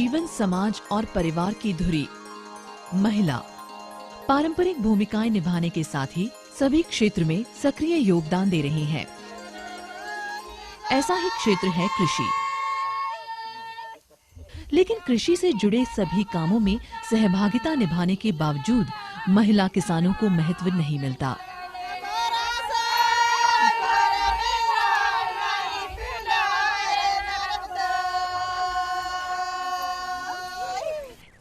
जीवन, समाज और परिवार की धुरी। महिला पारंपरिक भूमिकाएं निभाने के साथ ही सभी क्षेत्र में सक्रिय योगदान दे रही हैं। ऐसा ही क्षेत्र है कृषि। लेकिन कृषि से जुड़े सभी कामों में सहभागिता निभाने के बावजूद महिला किसानों को महत्व नहीं मिलता।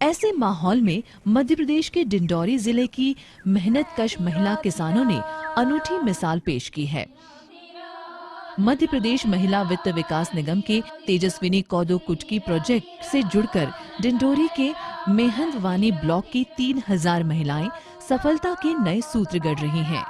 ऐसे माहौल में मध्य प्रदेश के डिंडौरी जिले की मेहनतकश महिला किसानों ने अनूठी मिसाल पेश की है। मध्य प्रदेश महिला वित्त विकास निगम के तेजस्विनी कौदो कुटकी प्रोजेक्ट से जुड़कर डिंडौरी के मेहंदवानी ब्लॉक की 3000 महिलाएं सफलता के नए सूत्र गढ़ रही हैं।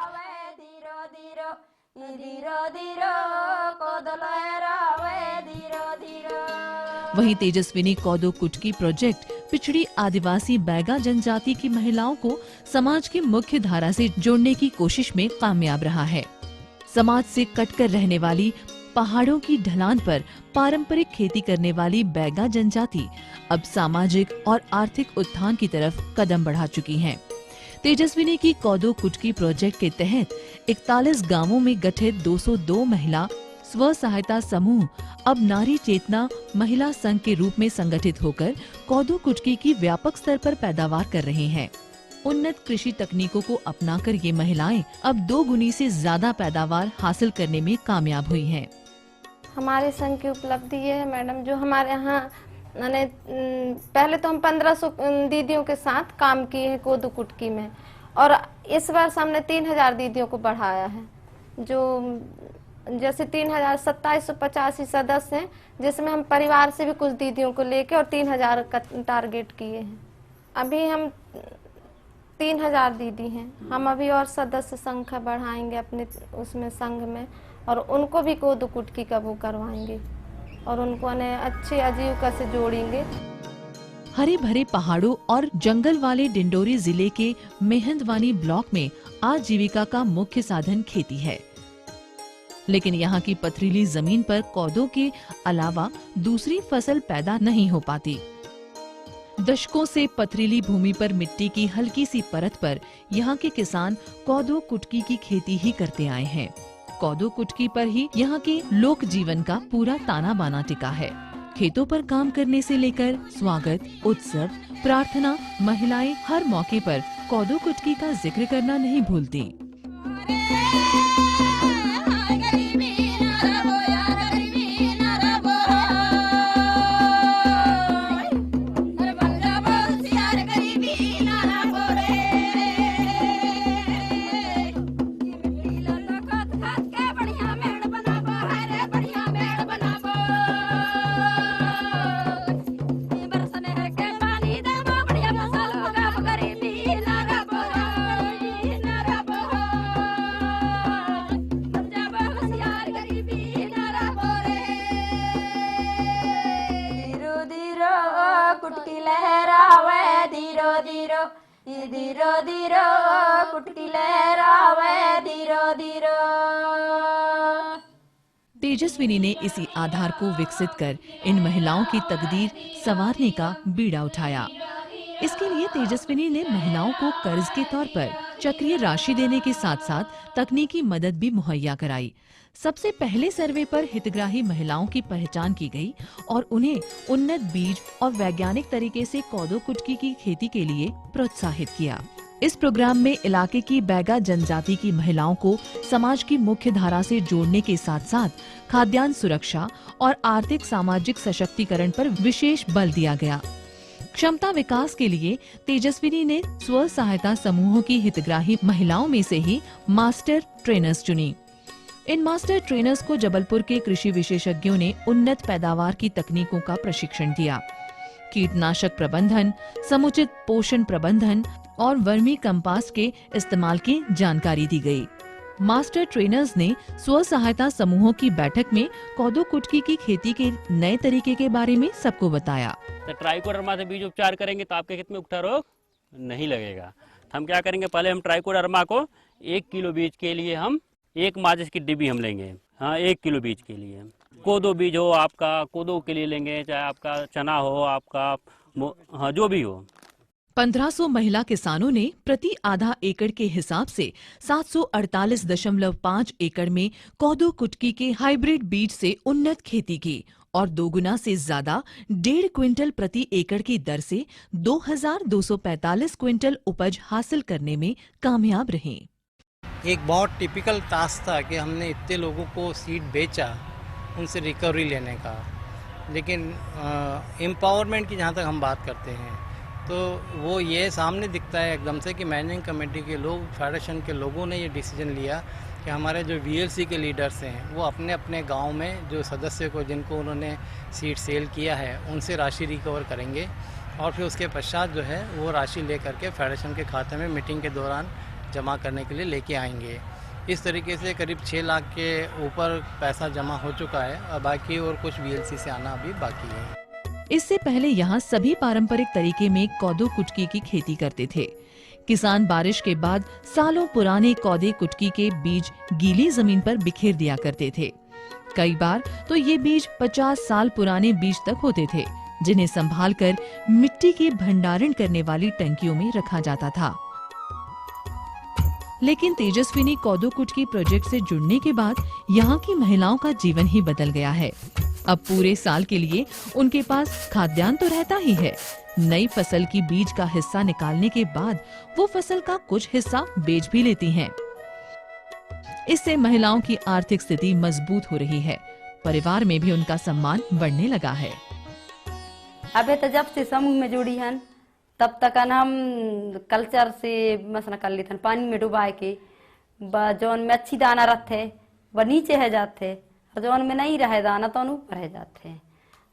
वहीं तेजस्विनी कौदो कुटकी प्रोजेक्ट पिछड़ी आदिवासी बैगा जनजाति की महिलाओं को समाज की मुख्य धारा से जोड़ने की कोशिश में कामयाब रहा है। समाज से कटकर रहने वाली पहाड़ों की ढलान पर पारंपरिक खेती करने वाली बैगा जनजाति अब सामाजिक और आर्थिक उत्थान की तरफ कदम बढ़ा चुकी हैं। तेजस्विनी की कौदो कुटकी प्रोजेक्ट के तहत 41 गांवों में गठित 202 महिला स्व सहायता समूह अब नारी चेतना महिला संघ के रूप में संगठित होकर कौदो कुटकी की व्यापक स्तर पर पैदावार कर रहे हैं। उन्नत कृषि तकनीकों को अपनाकर ये महिलाएं अब 2 गुनी से ज्यादा पैदावार हासिल करने में कामयाब हुई हैं। हमारे संघ की उपलब्धि ये है मैडम, जो हमारे यहाँ मैंने पहले तो हम 1500 दीदियों के साथ काम किए हैं कौदो कुटकी में, और इस बार हमने 3000 दीदियों को बढ़ाया है। जो जैसे 2785 सदस्य हैं, जिसमें हम परिवार से भी कुछ दीदियों को लेके और 3000 का टारगेट किए हैं। अभी हम 3000 दीदी हैं। हम अभी और सदस्य संख्या बढ़ाएंगे अपने उसमें संघ में, और उनको भी कौदो कुटकी का वो करवाएंगे और उनको अच्छे आजीविका से जोड़ेंगे। हरे भरे पहाड़ों और जंगल वाले डिंडौरी जिले के मेहंदवानी ब्लॉक में आजीविका का मुख्य साधन खेती है। लेकिन यहाँ की पथरीली जमीन पर कौदो के अलावा दूसरी फसल पैदा नहीं हो पाती। दशकों से पथरीली भूमि पर मिट्टी की हल्की सी परत पर यहाँ के किसान कौदो कुटकी की खेती ही करते आए हैं। कौदो कुटकी पर ही यहाँ के लोक जीवन का पूरा ताना बाना टिका है। खेतों पर काम करने से लेकर स्वागत, उत्सव, प्रार्थना, महिलाएं हर मौके पर कौदो कुटकी का जिक्र करना नहीं भूलती। कुटकी लहरावे धीरो धीरो, धीरो धीरो कुटकी लहरावे धीरो धीरो। तेजस्विनी ने इसी आधार को विकसित कर इन महिलाओं की तकदीर संवारने का बीड़ा उठाया। इसके लिए तेजस्विनी ने महिलाओं को कर्ज के तौर पर चक्रीय राशि देने के साथ साथ तकनीकी मदद भी मुहैया कराई। सबसे पहले सर्वे पर हितग्राही महिलाओं की पहचान की गई और उन्हें उन्नत बीज और वैज्ञानिक तरीके से कौदो कुटकी की खेती के लिए प्रोत्साहित किया। इस प्रोग्राम में इलाके की बैगा जनजाति की महिलाओं को समाज की मुख्य धारा से जोड़ने के साथ साथ खाद्यान्न सुरक्षा और आर्थिक सामाजिक सशक्तिकरण पर विशेष बल दिया गया। क्षमता विकास के लिए तेजस्विनी ने स्व सहायता समूहों की हितग्राही महिलाओं में से ही मास्टर ट्रेनर्स चुनी। इन मास्टर ट्रेनर्स को जबलपुर के कृषि विशेषज्ञों ने उन्नत पैदावार की तकनीकों का प्रशिक्षण दिया। कीटनाशक प्रबंधन, समुचित पोषण प्रबंधन और वर्मी कंपास्ट के इस्तेमाल की जानकारी दी गई। मास्टर ट्रेनर्स ने स्व सहायता समूहों की बैठक में कौदो कुटकी की खेती के नए तरीके के बारे में सबको बताया। तो ट्राइकोडर्मा से बीज उपचार करेंगे तो आपके खेत में उगता रोग नहीं लगेगा। हम क्या करेंगे, पहले हम ट्राइकोडर्मा को 1 किलो बीज के लिए हम 1 माचिस की डिब्बी हम लेंगे। हाँ, 1 किलो बीज के लिए कोदो बीज हो, आपका कोदो के लिए लेंगे, चाहे आपका चना हो, आपका हाँ जो भी हो। 1500 महिला किसानों ने प्रति आधा एकड़ के हिसाब से 748.5 एकड़ में कोदो कुटकी के हाइब्रिड बीज से उन्नत खेती की और 2 गुना से ज्यादा 1.5 क्विंटल प्रति एकड़ की दर से 2245 क्विंटल उपज हासिल करने में कामयाब रहे। एक बहुत टिपिकल टास्क था कि हमने इतने लोगों को सीड बेचा, उनसे रिकवरी लेने का, लेकिन एम्पावरमेंट की जहाँ तक हम बात करते हैं तो वो ये सामने दिखता है एकदम से कि मैनेजिंग कमेटी के लोग, फेडरेशन के लोगों ने ये डिसीजन लिया कि हमारे जो वीएलसी के लीडर्स हैं वो अपने अपने गांव में जो सदस्य को जिनको उन्होंने सीट सेल किया है उनसे राशि रिकवर करेंगे और फिर उसके पश्चात जो है वो राशि ले करके फेडरेशन के खाते में मीटिंग के दौरान जमा करने के लिए लेके आएंगे। इस तरीके से करीब 6 लाख के ऊपर पैसा जमा हो चुका है और बाकी और कुछ वीएलसी से आना अभी बाकी है। इससे पहले यहाँ सभी पारंपरिक तरीके में कोदो कुटकी की खेती करते थे। किसान बारिश के बाद सालों पुराने कोदे कुटकी के बीज गीली जमीन पर बिखेर दिया करते थे। कई बार तो ये बीज 50 साल पुराने बीज तक होते थे, जिन्हें संभालकर मिट्टी के भंडारण करने वाली टंकियों में रखा जाता था। लेकिन तेजस्विनी कोदो कुटकी प्रोजेक्ट से जुड़ने के बाद यहाँ की महिलाओं का जीवन ही बदल गया है। अब पूरे साल के लिए उनके पास खाद्यान्न तो रहता ही है, नई फसल की बीज का हिस्सा निकालने के बाद वो फसल का कुछ हिस्सा बेच भी लेती हैं। इससे महिलाओं की आर्थिक स्थिति मजबूत हो रही है, परिवार में भी उनका सम्मान बढ़ने लगा है। अबे तो जब से समूह में जुड़ी हन तब तक हम कल्चर से मसना कर लेते हैं, पानी में डुबा के जौन में अच्छी दाना रहते वह नीचे है जाते और जौन में नहीं रहे दाना तो ऊपर है जाते हैं।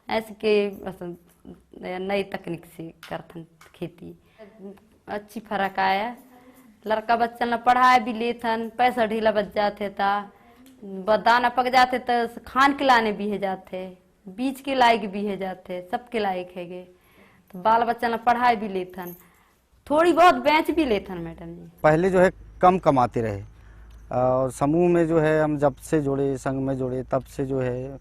ऐसे के नई तकनीक से करते खेती अच्छी फर्क आया। लड़का बच्चा न पढ़ाए भी लेथन, पैसा ढीला बच जाते था, दाना पक जाते तो खान के लाने भी है जाते, बीज के लायक भी है जाते, सबके लायक है गे, तो बाल बच्चा न पढ़ाई भी लेथन, थोड़ी बहुत बेच भी लेथन। मैडम जी पहले जो है कम कमाते रहे और समूह में जो है हम जब से जुड़े, संघ में जुड़े, तब से जो है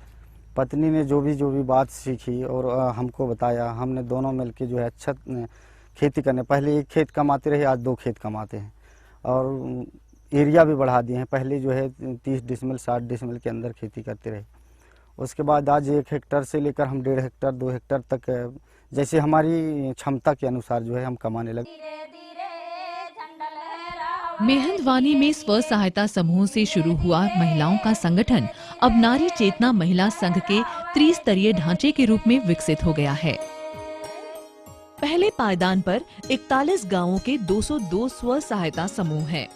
पत्नी ने जो भी बात सीखी और हमको बताया, हमने दोनों मिलके जो है अच्छा खेती करने, पहले एक खेत कमाते रहे, आज 2 खेत कमाते हैं और एरिया भी बढ़ा दिए हैं। पहले जो है 30 डिसमिल 60 डिसमिल के अंदर खेती करते रहे, उसके बाद आज 1 हेक्टर से लेकर हम 1.5 हेक्टर 2 हेक्टर तक जैसे हमारी क्षमता के अनुसार जो है हम कमाने लगे। मेहंदवानी में स्व सहायता समूह से शुरू हुआ महिलाओं का संगठन अब नारी चेतना महिला संघ के त्रिस्तरीय ढांचे के रूप में विकसित हो गया है। पहले पायदान पर 41 गांवों के 202 स्व सहायता समूह हैं।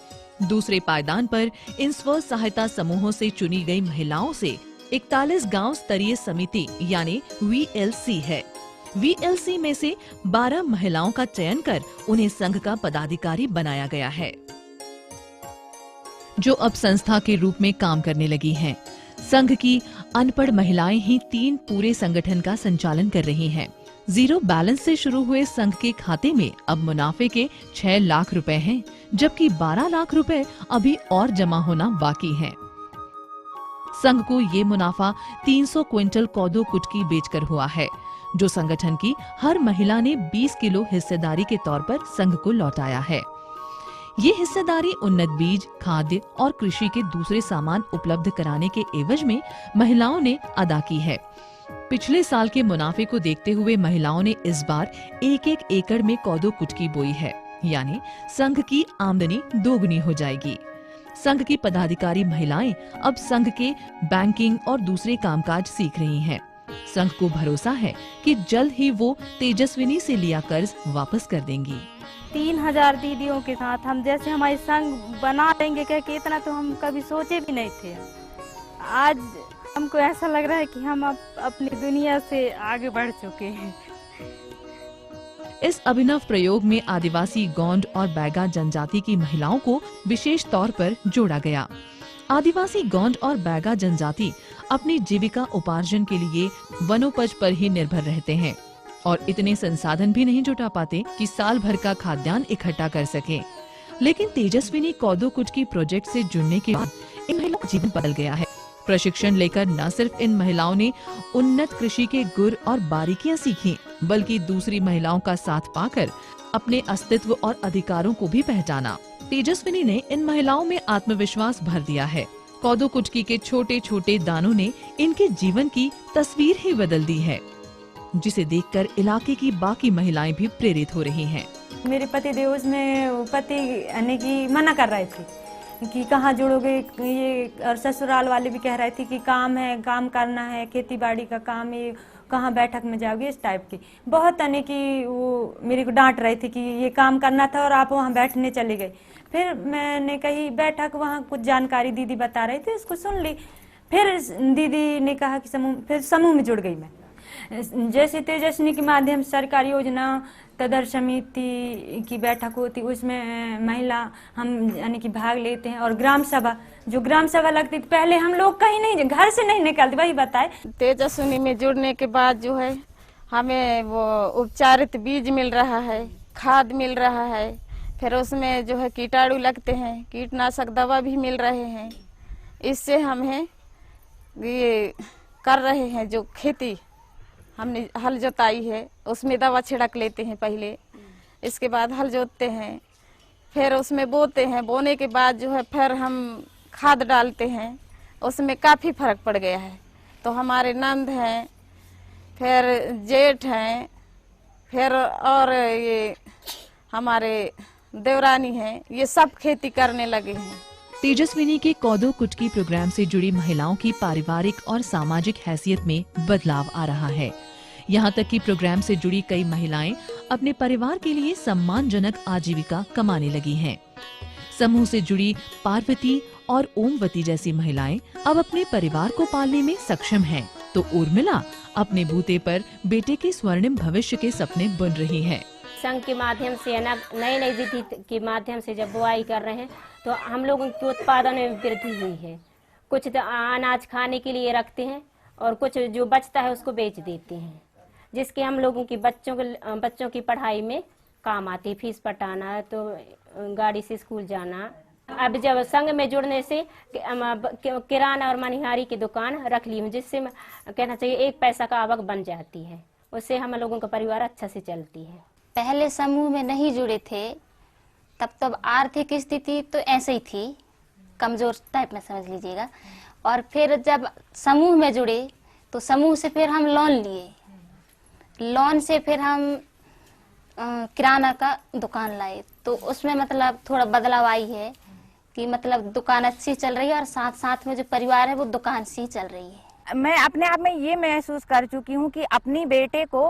दूसरे पायदान पर इन स्व सहायता समूहों से चुनी गई महिलाओं से 41 गांव स्तरीय समिति यानी VLC है। VLC में से 12 महिलाओं का चयन कर उन्हें संघ का पदाधिकारी बनाया गया है, जो अब संस्था के रूप में काम करने लगी हैं। संघ की अनपढ़ महिलाएं ही 3 पूरे संगठन का संचालन कर रही हैं। 0 बैलेंस से शुरू हुए संघ के खाते में अब मुनाफे के 6 लाख रुपए हैं, जबकि 12 लाख रुपए अभी और जमा होना बाकी है। संघ को ये मुनाफा 300 क्विंटल कोदो कुटकी बेचकर हुआ है, जो संगठन की हर महिला ने 20 किलो हिस्सेदारी के तौर पर संघ को लौटाया है। ये हिस्सेदारी उन्नत बीज, खाद्य और कृषि के दूसरे सामान उपलब्ध कराने के एवज में महिलाओं ने अदा की है। पिछले साल के मुनाफे को देखते हुए महिलाओं ने इस बार 1-1 एकड़ में कोदो कुटकी बोई है, यानी संघ की आमदनी दोगुनी हो जाएगी। संघ की पदाधिकारी महिलाएं अब संघ के बैंकिंग और दूसरे कामकाज सीख रही हैं। संघ को भरोसा है कि जल्द ही वो तेजस्विनी से लिया कर्ज वापस कर देंगी। 3000 दीदियों के साथ हम जैसे हमारे संघ बना देंगे क्या, कि इतना तो हम कभी सोचे भी नहीं थे। आज हमको ऐसा लग रहा है कि हम अब अपनी दुनिया से आगे बढ़ चुके हैं। इस अभिनव प्रयोग में आदिवासी, गोंड और बैगा जनजाति की महिलाओं को विशेष तौर पर जोड़ा गया। आदिवासी, गोंड और बैगा जनजाति अपनी जीविका उपार्जन के लिए वनोपज पर ही निर्भर रहते हैं और इतने संसाधन भी नहीं जुटा पाते कि साल भर का खाद्यान्न इकट्ठा कर सकें। लेकिन तेजस्विनी कोदो कुटकी प्रोजेक्ट से जुड़ने के बाद इन महिलाओं का जीवन बदल गया है। प्रशिक्षण लेकर न सिर्फ इन महिलाओं ने उन्नत कृषि के गुर और बारीकियां सीखी, बल्कि दूसरी महिलाओं का साथ पाकर अपने अस्तित्व और अधिकारों को भी पहचाना। तेजस्विनी ने इन महिलाओं में आत्मविश्वास भर दिया है। कोदो कुटकी के छोटे छोटे दानों ने इनके जीवन की तस्वीर ही बदल दी है, जिसे देखकर इलाके की बाकी महिलाएं भी प्रेरित हो रही हैं। मेरे पति देव उसमें पति आने की मना कर रहे थे कि कहाँ जुड़ोगे ये, और ससुराल वाले भी कह रहे थे कि काम है, काम करना है, खेती बाड़ी का काम है, कहाँ बैठक में जाओगे, इस टाइप की बहुत आने की वो मेरे को डांट रहे थे कि ये काम करना था और आप वहाँ बैठने चले गए। फिर मैंने कही बैठक, वहाँ कुछ जानकारी दीदी बता रहे थे, उसको सुन ली। फिर दीदी ने कहा कि फिर समूह में जुड़ गई मैं। जैसे तेजस्विनी के माध्यम से सरकारी योजना तदर समिति की बैठक होती, उसमें महिला हम यानी कि भाग लेते हैं। और ग्राम सभा, जो ग्राम सभा लगती थी पहले हम लोग कहीं नहीं, घर से नहीं निकलते, वही बताए। तेजस्विनी में जुड़ने के बाद जो है हमें वो उपचारित बीज मिल रहा है, खाद मिल रहा है, फिर उसमें जो है कीटाणु लगते हैं, कीटनाशक दवा भी मिल रहे हैं। इससे हमें ये कर रहे हैं, जो खेती हमने हल जोताई है उसमें दवा छिड़क लेते हैं पहले, इसके बाद हल जोतते हैं, फिर उसमें बोते हैं, बोने के बाद जो है फिर हम खाद डालते हैं, उसमें काफ़ी फर्क पड़ गया है। तो हमारे नंद हैं, फिर जेठ हैं, फिर और ये हमारे देवरानी हैं, ये सब खेती करने लगे हैं। तेजस्विनी के कोदो कुटकी प्रोग्राम से जुड़ी महिलाओं की पारिवारिक और सामाजिक हैसियत में बदलाव आ रहा है। यहाँ तक कि प्रोग्राम से जुड़ी कई महिलाएं अपने परिवार के लिए सम्मानजनक आजीविका कमाने लगी हैं। समूह से जुड़ी पार्वती और ओमवती जैसी महिलाएं अब अपने परिवार को पालने में सक्षम हैं, तो उर्मिला अपने बूते पर बेटे के स्वर्णिम भविष्य के सपने बुन रही है। संघ के माध्यम से नई नई विधि के माध्यम से जब बुआई कर रहे हैं तो हम लोगों के उत्पादन में वृद्धि हुई है। कुछ अनाज खाने के लिए रखते हैं और कुछ जो बचता है उसको बेच देते हैं, जिसके हम लोगों की बच्चों की पढ़ाई में काम आती है। फीस पटाना, तो गाड़ी से स्कूल जाना। अब जब संघ में जुड़ने से किराना और मनिहारी की दुकान रख ली हूँ, जिससे कहना चाहिए एक पैसा का आवक बन जाती है, उससे हम लोगों का परिवार अच्छा से चलती है। पहले समूह में नहीं जुड़े थे तब आर्थिक स्थिति तो ऐसे ही थी, कमजोर टाइप में समझ लीजिएगा। और फिर जब समूह में जुड़े तो समूह से फिर हम लोन लिए, लोन से फिर हम किराना का दुकान लाए, तो उसमें मतलब थोड़ा बदलाव आई है कि मतलब दुकान अच्छी चल रही है और साथ साथ में जो परिवार है वो दुकान से ही चल रही है। मैं अपने आप में ये महसूस कर चुकी हूँ कि अपनी बेटे को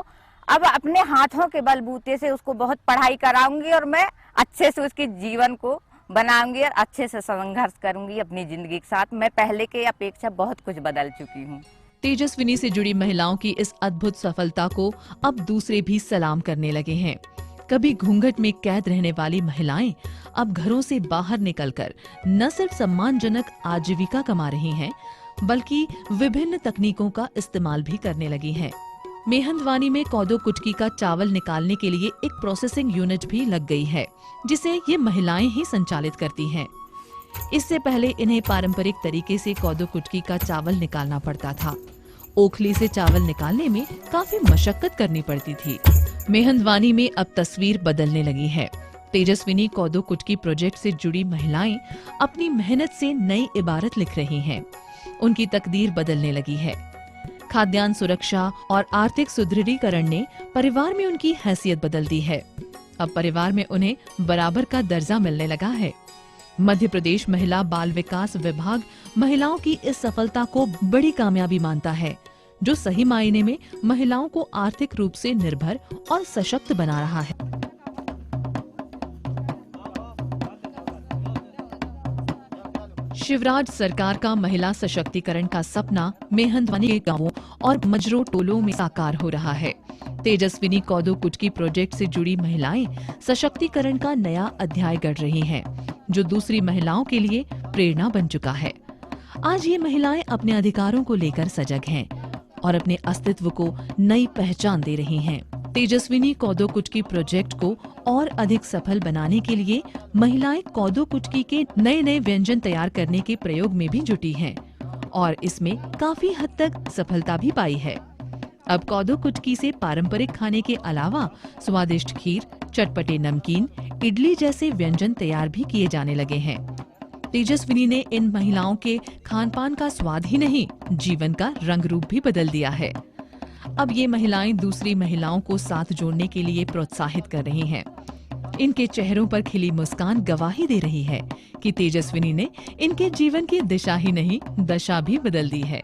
अब अपने हाथों के बलबूते से उसको बहुत पढ़ाई कराऊंगी और मैं अच्छे से उसके जीवन को बनाऊंगी और अच्छे से संघर्ष करूंगी अपनी जिंदगी के साथ। मैं पहले के अपेक्षा बहुत कुछ बदल चुकी हूँ। तेजस्विनी से जुड़ी महिलाओं की इस अद्भुत सफलता को अब दूसरे भी सलाम करने लगे हैं। कभी घूंघट में कैद रहने वाली महिलाएं अब घरों से बाहर निकलकर न सिर्फ सम्मानजनक आजीविका कमा रही हैं, बल्कि विभिन्न तकनीकों का इस्तेमाल भी करने लगी हैं। मेहंदवानी में कोदो कुटकी का चावल निकालने के लिए एक प्रोसेसिंग यूनिट भी लग गई है, जिसे ये महिलाएं ही संचालित करती हैं। इससे पहले इन्हें पारंपरिक तरीके से कोदो कुटकी का चावल निकालना पड़ता था। ओखली से चावल निकालने में काफी मशक्कत करनी पड़ती थी। मेहंदवानी में अब तस्वीर बदलने लगी है। तेजस्विनी कोदो कुटकी प्रोजेक्ट से जुड़ी महिलाएं अपनी मेहनत से नई इबारत लिख रही हैं। उनकी तकदीर बदलने लगी है। खाद्यान्न सुरक्षा और आर्थिक सुदृढ़ीकरण ने परिवार में उनकी हैसियत बदल दी है। अब परिवार में उन्हें बराबर का दर्जा मिलने लगा है। मध्य प्रदेश महिला बाल विकास विभाग महिलाओं की इस सफलता को बड़ी कामयाबी मानता है, जो सही मायने में महिलाओं को आर्थिक रूप से निर्भर और सशक्त बना रहा है। शिवराज सरकार का महिला सशक्तिकरण का सपना मेहंदवानी के गांवों और मजरों टोलों में साकार हो रहा है। तेजस्विनी कोदो कुटकी प्रोजेक्ट से जुड़ी महिलाएं सशक्तिकरण का नया अध्याय गढ़ रही हैं, जो दूसरी महिलाओं के लिए प्रेरणा बन चुका है। आज ये महिलाएं अपने अधिकारों को लेकर सजग हैं और अपने अस्तित्व को नई पहचान दे रही हैं। तेजस्विनी कोदो कुटकी प्रोजेक्ट को और अधिक सफल बनाने के लिए महिलाएं कोदो कुटकी के नए नए व्यंजन तैयार करने के प्रयोग में भी जुटी हैं और इसमें काफी हद तक सफलता भी पाई है। अब कोदो कुटकी से पारंपरिक खाने के अलावा स्वादिष्ट खीर, चटपटे नमकीन, इडली जैसे व्यंजन तैयार भी किए जाने लगे हैं। तेजस्विनी ने इन महिलाओं के खान पान का स्वाद ही नहीं, जीवन का रंग रूप भी बदल दिया है। अब ये महिलाएं दूसरी महिलाओं को साथ जोड़ने के लिए प्रोत्साहित कर रही हैं। इनके चेहरों पर खिली मुस्कान गवाही दे रही है कि तेजस्विनी ने इनके जीवन की दिशा ही नहीं, दशा भी बदल दी है।